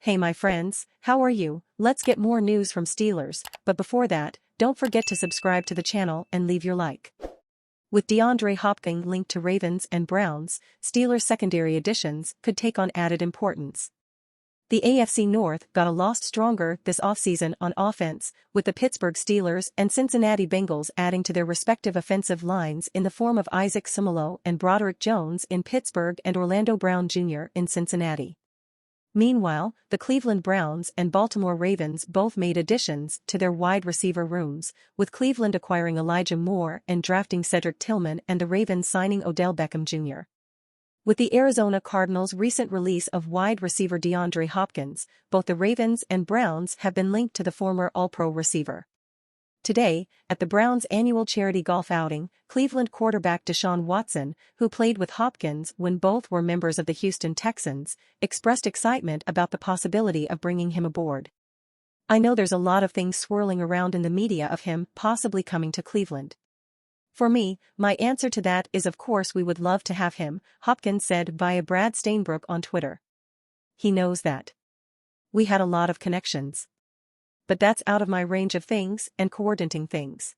Hey my friends, how are you? Let's get more news from Steelers, but before that, don't forget to subscribe to the channel and leave your like. With DeAndre Hopkins linked to Ravens and Browns, Steelers secondary additions could take on added importance. The AFC North got a lot stronger this offseason on offense, with the Pittsburgh Steelers and Cincinnati Bengals adding to their respective offensive lines in the form of Isaac Seumalo and Broderick Jones in Pittsburgh and Orlando Brown Jr. in Cincinnati. Meanwhile, the Cleveland Browns and Baltimore Ravens both made additions to their wide receiver rooms, with Cleveland acquiring Elijah Moore and drafting Cedric Tillman and the Ravens signing Odell Beckham Jr. With the Arizona Cardinals' recent release of wide receiver DeAndre Hopkins, both the Ravens and Browns have been linked to the former All-Pro receiver. Today, at the Browns' annual charity golf outing, Cleveland quarterback Deshaun Watson, who played with Hopkins when both were members of the Houston Texans, expressed excitement about the possibility of bringing him aboard. "I know there's a lot of things swirling around in the media of him possibly coming to Cleveland. For me, my answer to that is of course we would love to have him," Hopkins said via Brad Stainbrook on Twitter. "He knows that. We had a lot of connections. But that's out of my range of things and coordinating things.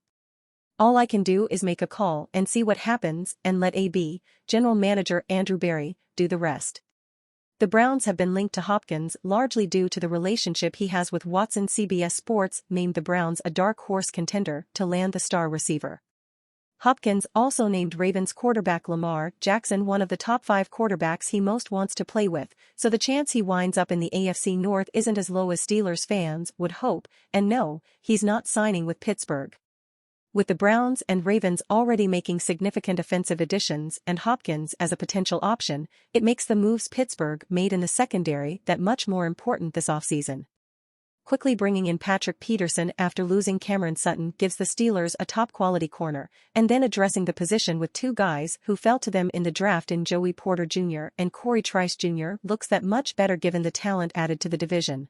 All I can do is make a call and see what happens and let AB, General Manager Andrew Berry, do the rest." The Browns have been linked to Hopkins largely due to the relationship he has with Watson. CBS Sports named the Browns a dark horse contender to land the star receiver. Hopkins also named Ravens quarterback Lamar Jackson one of the top 5 quarterbacks he most wants to play with, so the chance he winds up in the AFC North isn't as low as Steelers fans would hope, and no, he's not signing with Pittsburgh. With the Browns and Ravens already making significant offensive additions and Hopkins as a potential option, it makes the moves Pittsburgh made in the secondary that much more important this offseason. Quickly bringing in Patrick Peterson after losing Cameron Sutton gives the Steelers a top-quality corner, and then addressing the position with 2 guys who fell to them in the draft in Joey Porter Jr. and Corey Trice Jr. looks that much better given the talent added to the division.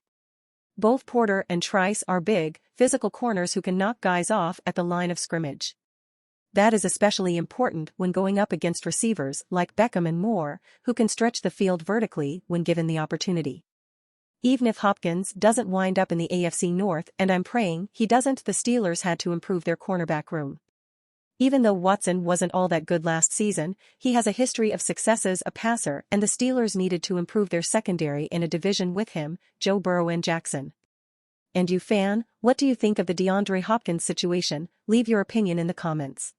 Both Porter and Trice are big, physical corners who can knock guys off at the line of scrimmage. That is especially important when going up against receivers like Beckham and Moore, who can stretch the field vertically when given the opportunity. Even if Hopkins doesn't wind up in the AFC North, and I'm praying he doesn't, the Steelers had to improve their cornerback room. Even though Watson wasn't all that good last season, he has a history of success as a passer, and the Steelers needed to improve their secondary in a division with him, Joe Burrow and Jackson. And you fan, what do you think of the DeAndre Hopkins situation? Leave your opinion in the comments.